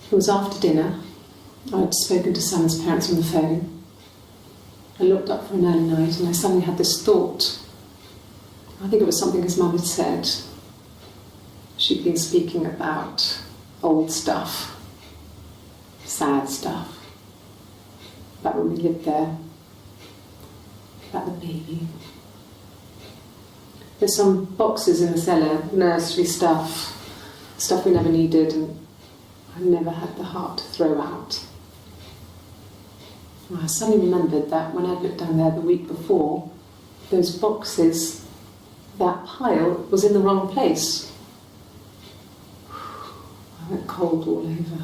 It was after dinner. I'd spoken to Simon's parents on the phone. I looked up for an early night and I suddenly had this thought. I think it was something his mum had said. She'd been speaking about old stuff, sad stuff, about when we lived there, about the baby. There's some boxes in the cellar, nursery stuff we never needed, and I never had the heart to throw out. I suddenly remembered that when I'd looked down there the week before, those boxes, that pile was in the wrong place. I went cold all over.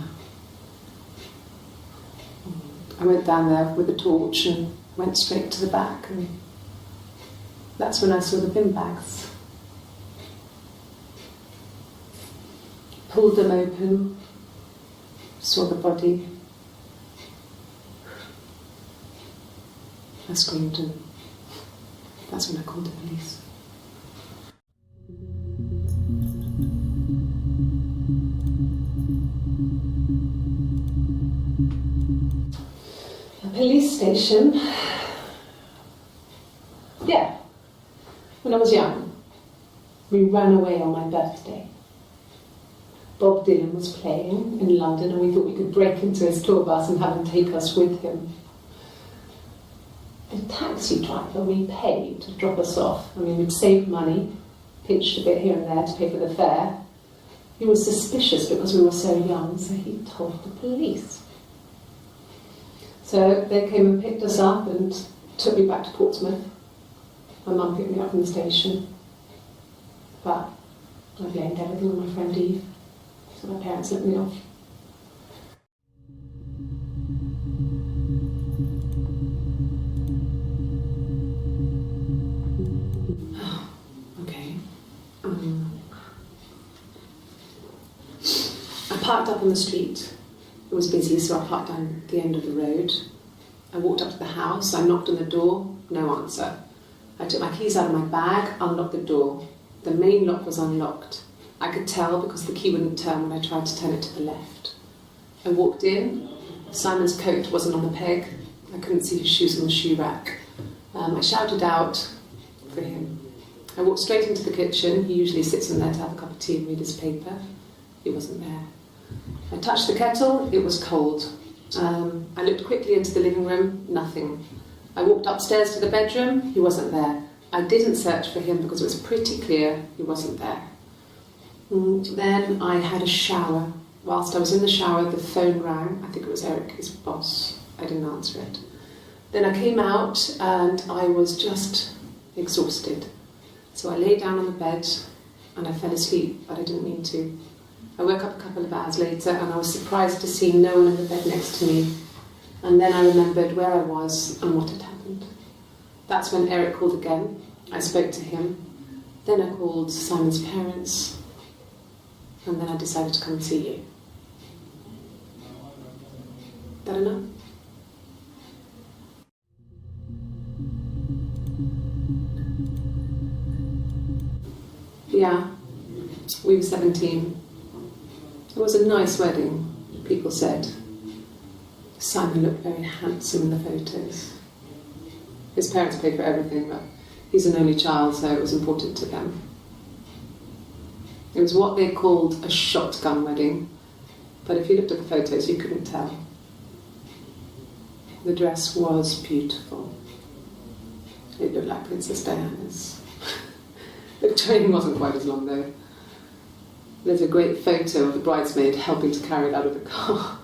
I went down there with a torch and went straight to the back, and that's when I saw the bin bags. Pulled them open, saw the body. I screamed, and that's when I called the police. A police station? Yeah. When I was young, we ran away on my birthday. Bob Dylan was playing in London and we thought we could break into his tour bus and have him take us with him. The taxi driver we paid to drop us off, I mean, we'd saved money, pinched a bit here and there to pay for the fare. He was suspicious because we were so young, so he told the police. So they came and picked us up and took me back to Portsmouth. My mum picked me up from the station. But I blamed everything on my friend Eve, so my parents let me off. I parked up on the street. It was busy, so I parked down the end of the road. I walked up to the house, I knocked on the door, no answer. I took my keys out of my bag, unlocked the door. The main lock was unlocked. I could tell because the key wouldn't turn when I tried to turn it to the left. I walked in. Simon's coat wasn't on the peg. I couldn't see his shoes on the shoe rack. I shouted out for him. I walked straight into the kitchen. He usually sits in there to have a cup of tea and read his paper. He wasn't there. I touched the kettle. It was cold. I looked quickly into the living room. Nothing. I walked upstairs to the bedroom. He wasn't there. I didn't search for him because it was pretty clear he wasn't there. Then I had a shower. Whilst I was in the shower, the phone rang. I think it was Eric, his boss. I didn't answer it. Then I came out and I was just exhausted. So I lay down on the bed and I fell asleep, but I didn't mean to. I woke up a couple of hours later and I was surprised to see no one in the bed next to me. And then I remembered where I was and what had happened. That's when Eric called again. I spoke to him. Then I called Simon's parents. And then I decided to come and see you. That enough? Yeah, we were 17. It was a nice wedding, people said. Simon looked very handsome in the photos. His parents paid for everything, but he's an only child, so it was important to them. It was what they called a shotgun wedding, but if you looked at the photos, you couldn't tell. The dress was beautiful. It looked like Princess Diana's. The train wasn't quite as long, though. There's a great photo of the bridesmaid helping to carry it out of the car.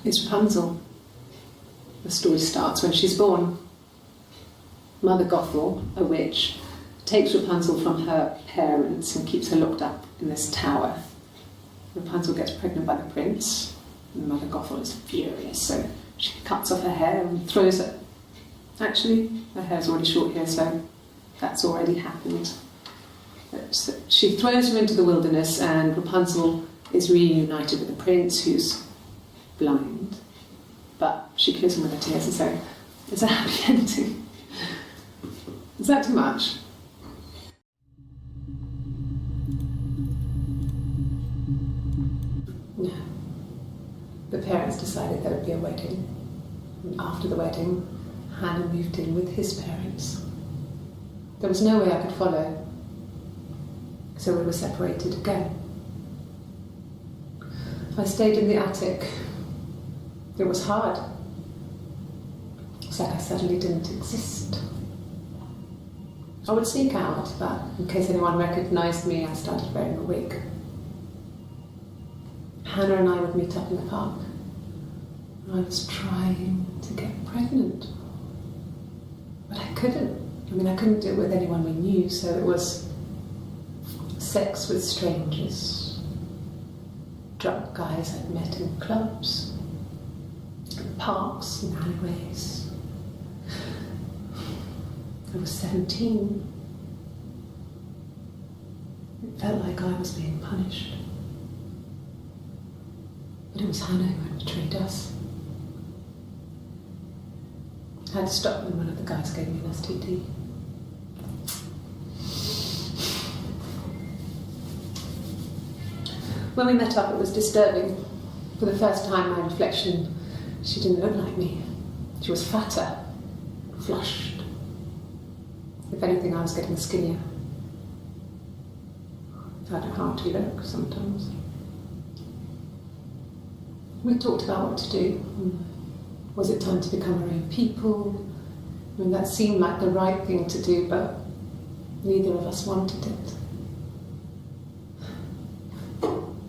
It's Rapunzel. The story starts when she's born. Mother Gothel, a witch, takes Rapunzel from her parents and keeps her locked up in this tower. Rapunzel gets pregnant by the prince, and Mother Gothel is furious, so she cuts off her hair and throws it. Actually, her hair's already short here, so that's already happened. So she throws her into the wilderness, and Rapunzel is reunited with the prince, who's blind. But she kills him with her tears, and so it's a happy ending. Is that too much? No. The parents decided there would be a wedding. And after the wedding, Hannah moved in with his parents. There was no way I could follow, so we were separated again. I stayed in the attic. It was hard. It's like I suddenly didn't exist. I would sneak out, but in case anyone recognised me, I started wearing a wig. Hannah and I would meet up in the park. I was trying to get pregnant, but I couldn't. I couldn't do it with anyone we knew, so it was sex with strangers, drunk guys I'd met in clubs, in parks and alleyways. I was 17. It felt like I was being punished. But it was Hannah who had betrayed us. I had to stop when one of the guys gave me an STD. When we met up, it was disturbing. For the first time, my reflection, she didn't look like me. She was fatter, flushed. If anything, I was getting skinnier. I had a hard to look sometimes. We talked about what to do. Was it time to become our own people? That seemed like the right thing to do, but neither of us wanted it.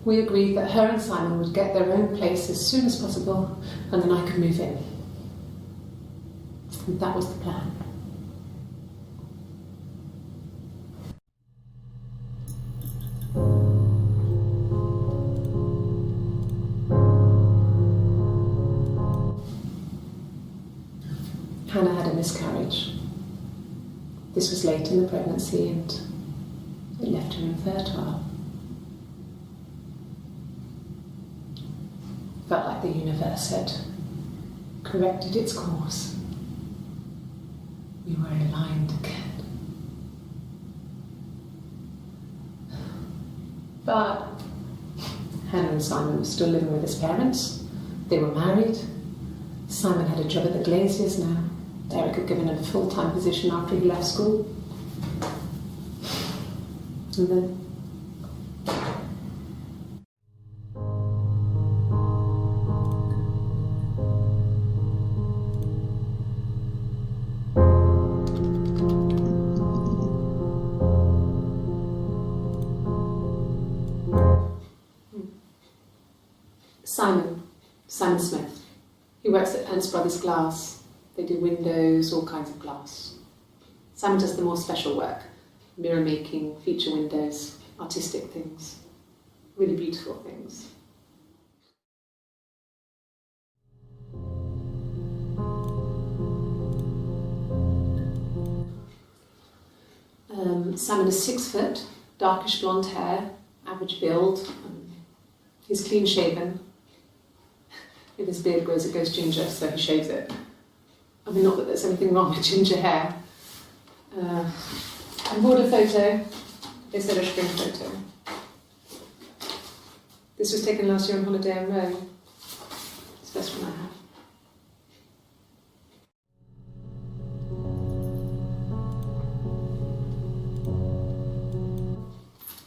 We agreed that her and Simon would get their own place as soon as possible, and then I could move in. And that was the plan. Hannah had a miscarriage. This was late in the pregnancy, and it left her infertile. Felt like the universe had corrected its course. We were aligned again. But Hannah and Simon were still living with his parents. They were married. Simon had a job at the Glaziers now. Derek had given him a full-time position after he left school. And then Simon Smith. He works at Ernst Brothers Glass. They do windows, all kinds of glass. Simon does the more special work, mirror making, feature windows, artistic things, really beautiful things. Simon is 6 foot, darkish blonde hair, average build. He's clean shaven. If his beard grows, it goes ginger, so he shaves it. Not that there's anything wrong with ginger hair. I bought a photo. They said a spring photo. This was taken last year on holiday in Rome. It's the best one I have.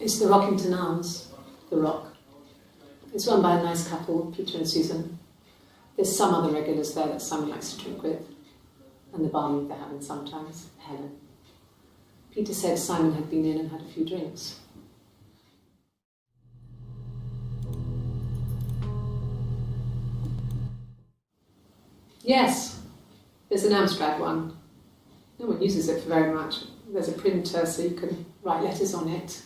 It's the Rockington Arms, the Rock. It's run by a nice couple, Peter and Susan. There's some other regulars there that Simon likes to drink with, and the barmaid they're having sometimes, Helen. Peter said Simon had been in and had a few drinks. Yes, there's an Amstrad one. No one uses it for very much. There's a printer so you can write letters on it.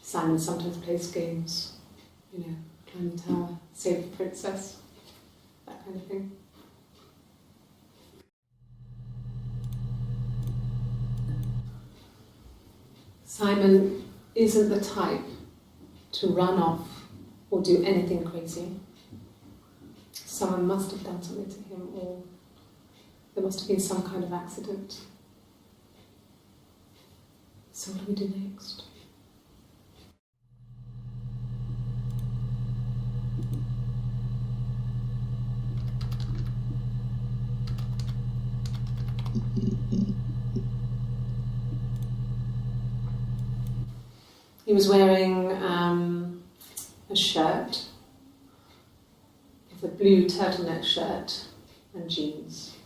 Simon sometimes plays games, climb the tower, save the princess, that kind of thing. Simon isn't the type to run off or do anything crazy. Someone must have done something to him, or there must have been some kind of accident. So what do we do next? He was wearing a shirt, it's a blue turtleneck shirt and jeans.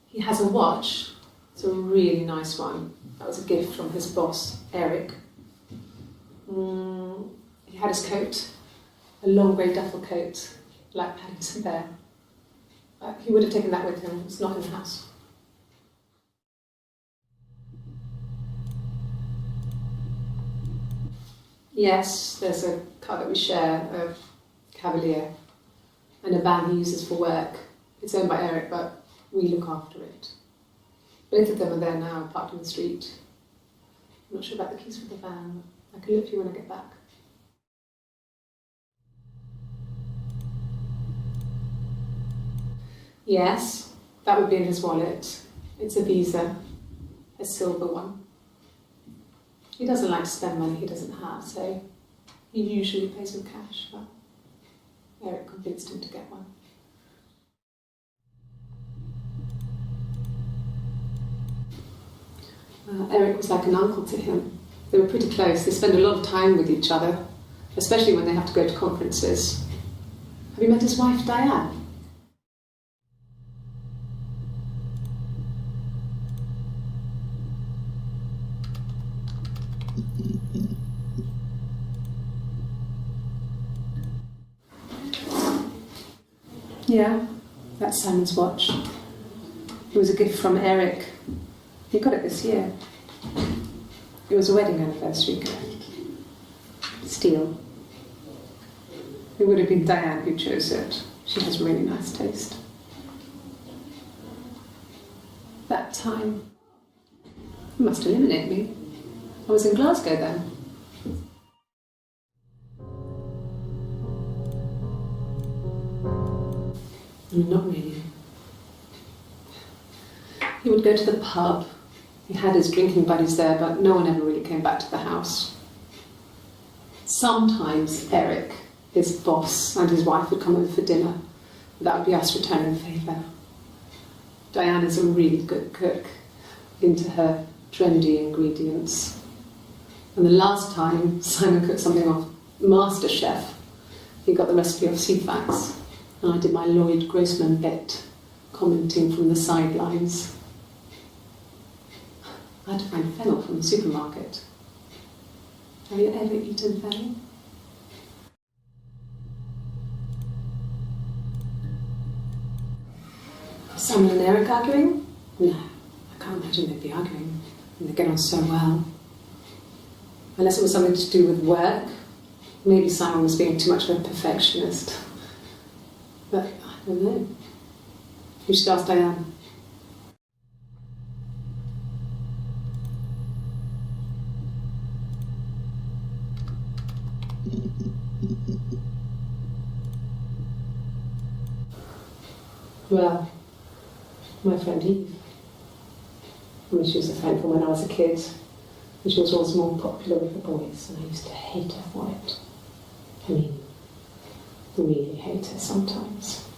He has a watch, it's a really nice one. That was a gift from his boss, Eric. He had his coat, a long grey duffel coat, like Paddington Bear. He would have taken that with him, it's not in the house. Yes, there's a car that we share, a Cavalier, and a van he uses for work. It's owned by Eric, but we look after it. Both of them are there now, parked on the street. I'm not sure about the keys for the van. I can look for you when I get back. Yes, that would be in his wallet. It's a Visa, a silver one. He doesn't like to spend money he doesn't have, so he usually pays with cash, but Eric convinced him to get one. Eric was like an uncle to him. They were pretty close. They spend a lot of time with each other, especially when they have to go to conferences. Have you met his wife, Diane? Yeah, that's Simon's watch. It was a gift from Eric. He got it this year. It was a wedding anniversary gift. Steel. It would have been Diane who chose it. She has really nice taste. That time, it must eliminate me. I was in Glasgow then. Not really. He would go to the pub. He had his drinking buddies there, but no one ever really came back to the house. Sometimes Eric, his boss, and his wife would come over for dinner. That would be us returning the favour. Diane is a really good cook, into her trendy ingredients. And the last time Simon cooked something off MasterChef, he got the recipe off Ceefax. And I did my Lloyd Grossman bit, commenting from the sidelines. I had to find fennel from the supermarket. Have you ever eaten fennel? Simon and Eric arguing? No, I can't imagine they'd be arguing. And they get on so well. Unless it was something to do with work. Maybe Simon was being too much of a perfectionist. But I don't know. You should ask Diane. Well, my friend Eve. I mean, she was a friend from when I was a kid. And she was always more popular with the boys, and I used to hate her for it. I mean, really hate her sometimes.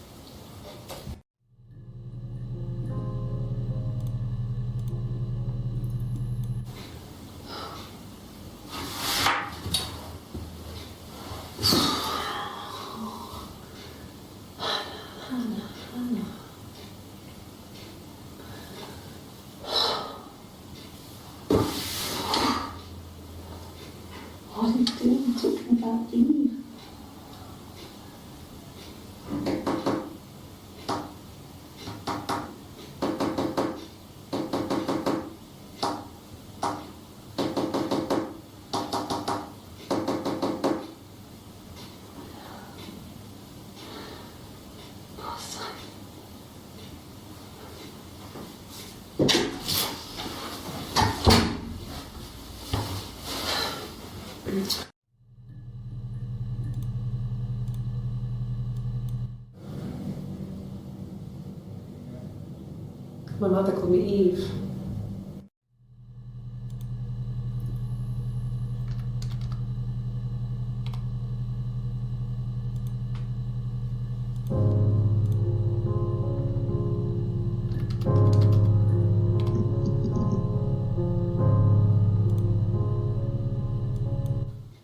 What are you doing talking about Eve? My mother called me Eve.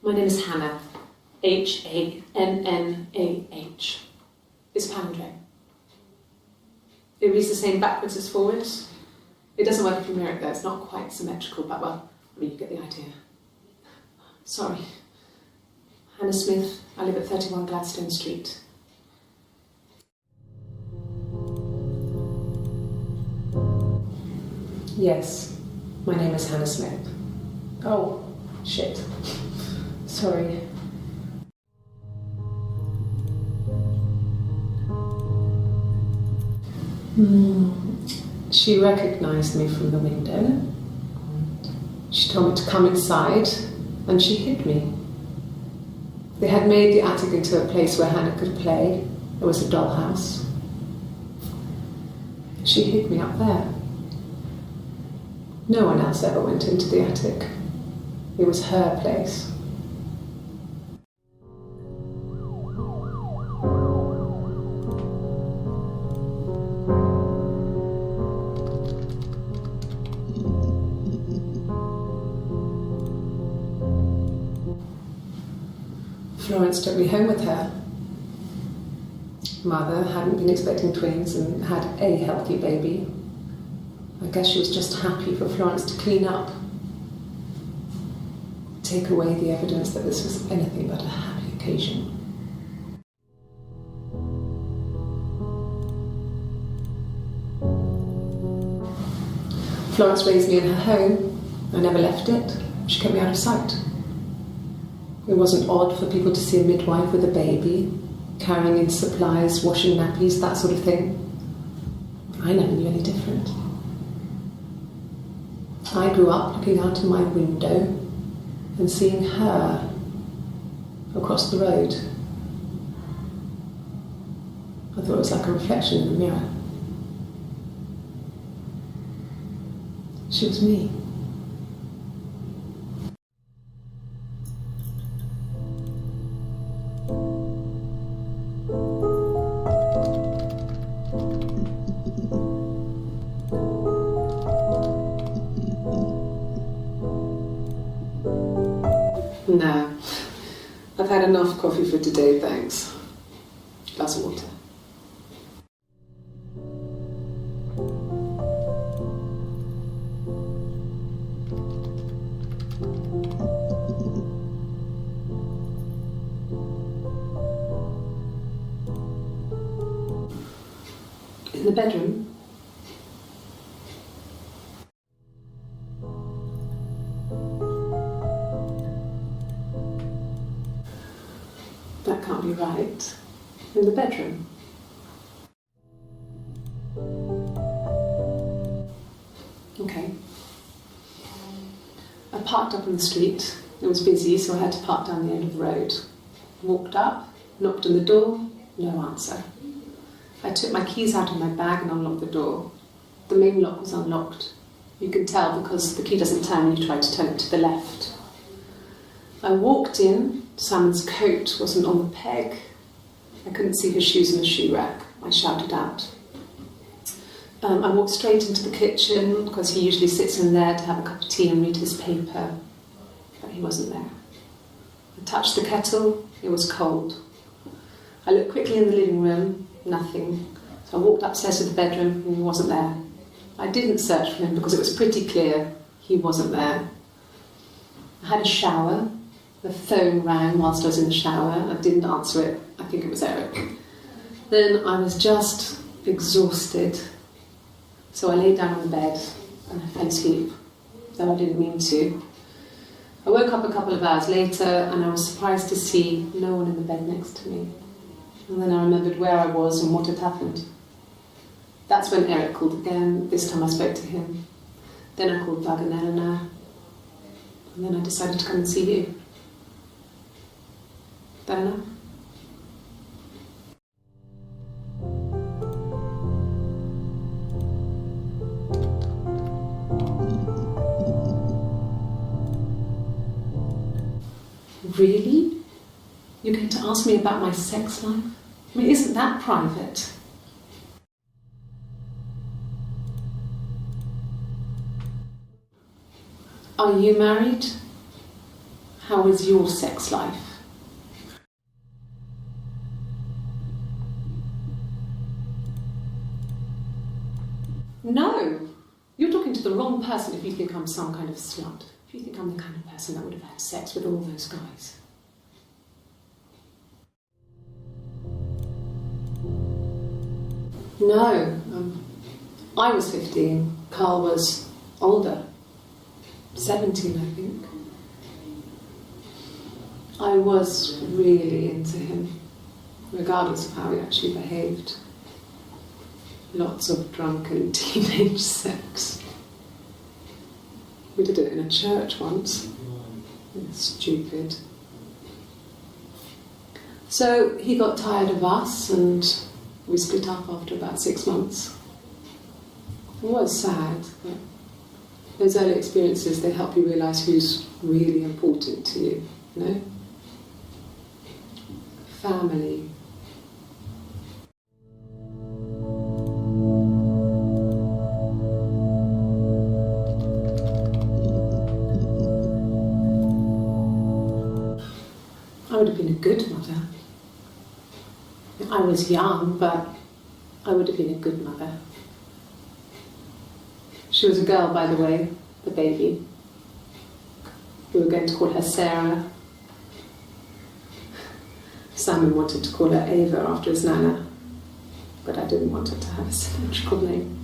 My name is Hannah, H-A-N-N-A-H. It's a palindrome. It reads the same backwards as forwards. It doesn't work if you mirror it though, it's not quite symmetrical, but well, I mean, you get the idea. Sorry. Hannah Smith, I live at 31 Gladstone Street. Yes, my name is Hannah Smith. Oh, shit. Sorry. She recognised me from the window. She told me to come inside and she hid me. They had made the attic into a place where Hannah could play. There was a dollhouse. She hid me up there. No one else ever went into the attic. It was her place. Florence took me home with her. Mother hadn't been expecting twins and had a healthy baby. I guess she was just happy for Florence to clean up. Take away the evidence that this was anything but a happy occasion. Florence raised me in her home. I never left it. She kept me out of sight. It wasn't odd for people to see a midwife with a baby, carrying in supplies, washing nappies, that sort of thing. I never knew any different. I grew up looking out of my window and seeing her across the road. I thought it was like a reflection in the mirror. She was me. No, I've had enough coffee for today, thanks. Glass of water. In the bedroom. That can't be right. In the bedroom. Okay. I parked up on the street. It was busy, so I had to park down the end of the road. Walked up, knocked on the door, no answer. I took my keys out of my bag and unlocked the door. The main lock was unlocked. You can tell because the key doesn't turn when you try to turn it to the left. I walked in. Simon's coat wasn't on the peg. I couldn't see his shoes in the shoe rack. I shouted out. I walked straight into the kitchen because he usually sits in there to have a cup of tea and read his paper. But he wasn't there. I touched the kettle. It was cold. I looked quickly in the living room. Nothing. So I walked upstairs to the bedroom and he wasn't there. I didn't search for him because it was pretty clear he wasn't there. I had a shower. The phone rang whilst I was in the shower. I didn't answer it. I think it was Eric. Then I was just exhausted. So I lay down on the bed and I fell asleep, though I didn't mean to. I woke up a couple of hours later and I was surprised to see no one in the bed next to me. And then I remembered where I was and what had happened. That's when Eric called again. This time I spoke to him. Then I called Doug and Eleanor. And then I decided to come and see you. That enough? Really? You're going to ask me about my sex life? I mean, isn't that private? Are you married? How is your sex life? No! You're talking to the wrong person if you think I'm some kind of slut. If you think I'm the kind of person that would have had sex with all those guys. No. I was 15. Carl was older. 17, I think. I was really into him, regardless of how he actually behaved. Lots of drunken teenage sex. We did it in a church once. It's stupid. So he got tired of us and we split up after about 6 months. It was sad, but those early experiences, they help you realise who's really important to you, you know? Family. I would have been a good mother. I was young, but I would have been a good mother. She was a girl, by the way, the baby. We were going to call her Sarah. Simon wanted to call her Ava after his nana, but I didn't want her to have a symmetrical name.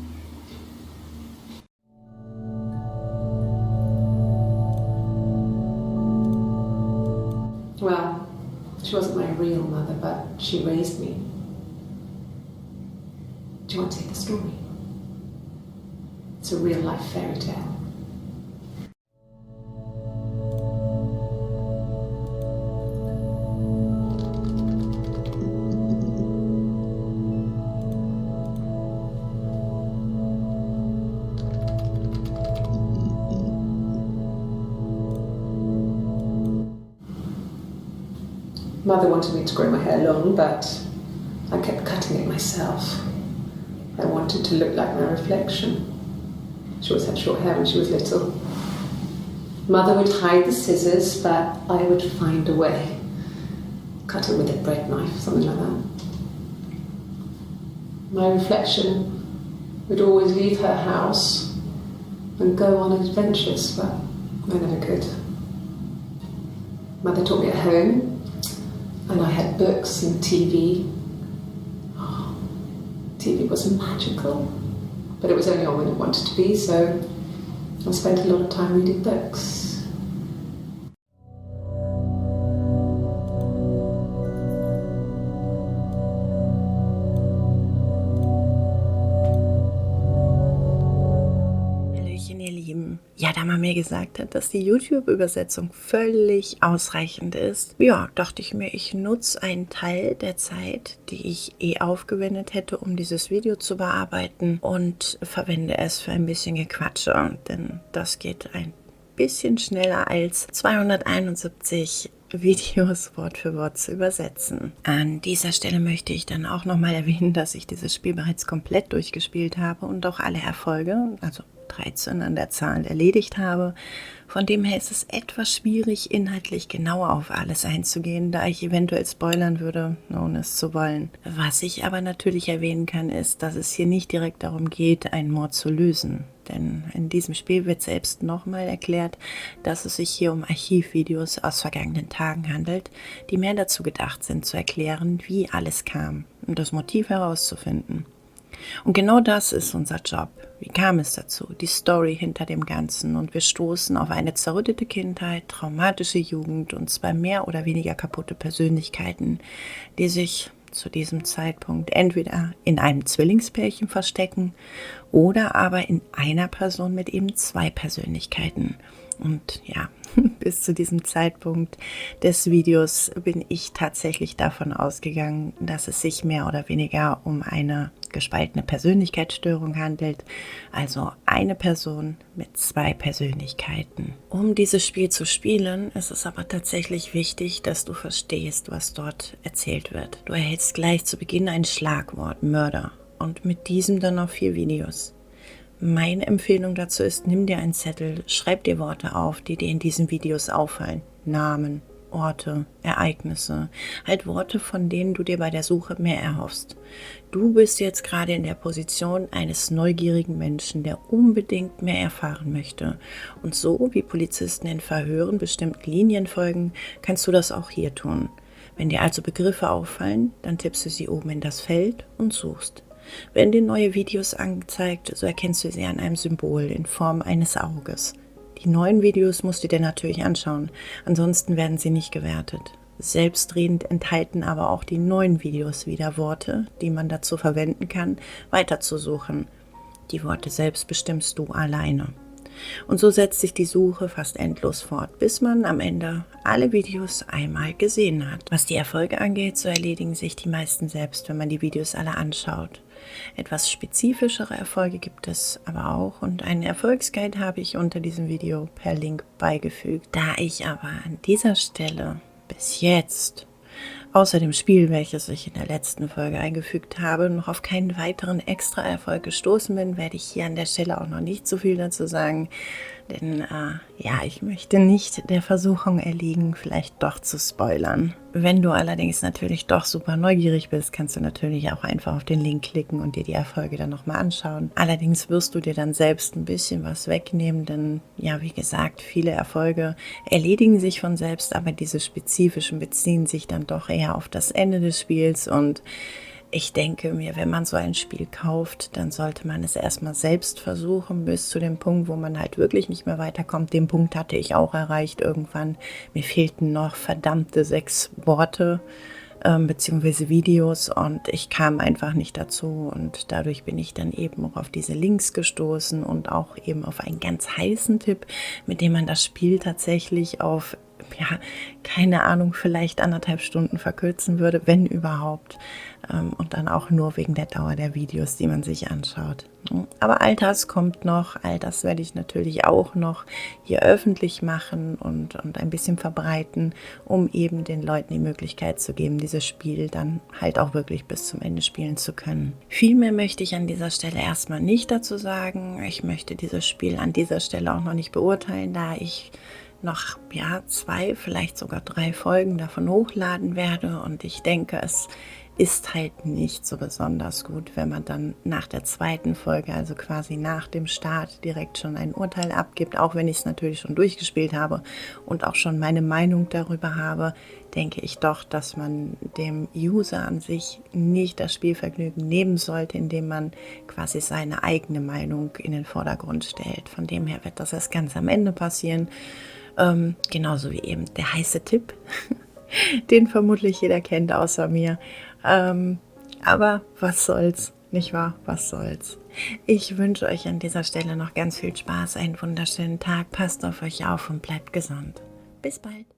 Well, she wasn't my real mother, but she raised me. Do you want to hear the story? It's a real-life fairy tale. Mother wanted me to grow my hair long, but I kept cutting it myself. I wanted to look like my reflection. She always had short hair when she was little. Mother would hide the scissors, but I would find a way. Cut it with a bread knife, something like that. My reflection would always leave her house and go on adventures, but I never could. Mother taught me at home, and I had books and TV. Oh, TV was magical, but it was only on when it wanted to be, so I spent a lot of time reading books. Ihr Lieben. Ja, da man mir gesagt hat, dass die Youtube-Übersetzung völlig ausreichend ist, ja, dachte ich mir, ich nutze einen Teil der Zeit, die ich aufgewendet hätte, um dieses Video zu bearbeiten und verwende es für ein bisschen Gequatsche, denn das geht ein bisschen schneller als 271 Videos Wort für Wort zu übersetzen. An dieser Stelle möchte ich dann auch nochmal erwähnen, dass ich dieses Spiel bereits komplett durchgespielt habe und auch alle Erfolge, also 13 an der Zahl, erledigt habe. Von dem her ist es etwas schwierig, inhaltlich genauer auf alles einzugehen, da ich eventuell spoilern würde, ohne es zu wollen. Was ich aber natürlich erwähnen kann, ist, dass es hier nicht direkt darum geht, einen Mord zu lösen. Denn in diesem Spiel wird selbst nochmal erklärt, dass es sich hier um Archivvideos aus vergangenen Tagen handelt, die mehr dazu gedacht sind, zu erklären, wie alles kam und das Motiv herauszufinden. Und genau das ist unser Job. Wie kam es dazu? Die Story hinter dem Ganzen, und wir stoßen auf eine zerrüttete Kindheit, traumatische Jugend und 2 mehr oder weniger kaputte Persönlichkeiten, die sich zu diesem Zeitpunkt entweder in einem Zwillingspärchen verstecken oder aber in einer Person mit eben 2 Persönlichkeiten. Und ja, bis zu diesem Zeitpunkt des Videos bin ich tatsächlich davon ausgegangen, dass es sich mehr oder weniger um eine gespaltene Persönlichkeitsstörung handelt, also eine Person mit zwei Persönlichkeiten. Um dieses Spiel zu spielen, ist es aber tatsächlich wichtig, dass du verstehst, was dort erzählt wird. Du erhältst gleich zu Beginn ein Schlagwort, Mörder, und mit diesem dann noch 4 Videos. Meine Empfehlung dazu ist, nimm dir einen Zettel, schreib dir Worte auf, die dir in diesen Videos auffallen. Namen, Orte, Ereignisse, halt Worte, von denen du dir bei der Suche mehr erhoffst. Du bist jetzt gerade in der Position eines neugierigen Menschen, der unbedingt mehr erfahren möchte. Und so wie Polizisten in Verhören bestimmten Linien folgen, kannst du das auch hier tun. Wenn dir also Begriffe auffallen, dann tippst du sie oben in das Feld und suchst. Werden dir neue Videos angezeigt, so erkennst du sie an einem Symbol in Form eines Auges. Die neuen Videos musst du dir natürlich anschauen, ansonsten werden sie nicht gewertet. Selbstredend enthalten aber auch die neuen Videos wieder Worte, die man dazu verwenden kann, weiterzusuchen. Die Worte selbst bestimmst du alleine. Und so setzt sich die Suche fast endlos fort, bis man am Ende alle Videos einmal gesehen hat. Was die Erfolge angeht, so erledigen sich die meisten selbst, wenn man die Videos alle anschaut. Etwas spezifischere Erfolge gibt es aber auch und einen Erfolgsguide habe ich unter diesem Video per Link beigefügt. Da ich aber an dieser Stelle bis jetzt außer dem Spiel, welches ich in der letzten Folge eingefügt habe, noch auf keinen weiteren Extra-Erfolg gestoßen bin, werde ich hier an der Stelle auch noch nicht so viel dazu sagen. Denn ich möchte nicht der Versuchung erliegen, vielleicht doch zu spoilern. Wenn du allerdings natürlich doch super neugierig bist, kannst du natürlich auch einfach auf den Link klicken und dir die Erfolge dann nochmal anschauen. Allerdings wirst du dir dann selbst ein bisschen was wegnehmen, denn ja, wie gesagt, viele Erfolge erledigen sich von selbst, aber diese spezifischen beziehen sich dann doch eher auf das Ende des Spiels und ich denke mir, wenn man so ein Spiel kauft, dann sollte man es erstmal selbst versuchen, bis zu dem Punkt, wo man halt wirklich nicht mehr weiterkommt. Den Punkt hatte ich auch erreicht irgendwann. Mir fehlten noch verdammte 6 Worte beziehungsweise Videos und ich kam einfach nicht dazu und dadurch bin ich dann eben auch auf diese Links gestoßen und auch eben auf einen ganz heißen Tipp, mit dem man das Spiel tatsächlich auf keine Ahnung, vielleicht 1,5 Stunden verkürzen würde, wenn überhaupt. Und dann auch nur wegen der Dauer der Videos, die man sich anschaut. Aber all das kommt noch, all das werde ich natürlich auch noch hier öffentlich machen und ein bisschen verbreiten, um eben den Leuten die Möglichkeit zu geben, dieses Spiel dann halt auch wirklich bis zum Ende spielen zu können. Viel mehr möchte ich an dieser Stelle erstmal nicht dazu sagen. Ich möchte dieses Spiel an dieser Stelle auch noch nicht beurteilen, da ich noch 2, vielleicht sogar 3 Folgen davon hochladen werde und ich denke, es ist halt nicht so besonders gut, wenn man dann nach der 2. Folge, also quasi nach dem Start, direkt schon ein Urteil abgibt, auch wenn ich es natürlich schon durchgespielt habe und auch schon meine Meinung darüber habe, denke ich doch, dass man dem User an sich nicht das Spielvergnügen nehmen sollte, indem man quasi seine eigene Meinung in den Vordergrund stellt. Von dem her wird das erst ganz am Ende passieren. Genauso wie eben der heiße Tipp, den vermutlich jeder kennt außer mir. Aber was soll's, nicht wahr? Was soll's? Ich wünsche euch an dieser Stelle noch ganz viel Spaß, einen wunderschönen Tag, passt auf euch auf und bleibt gesund. Bis bald.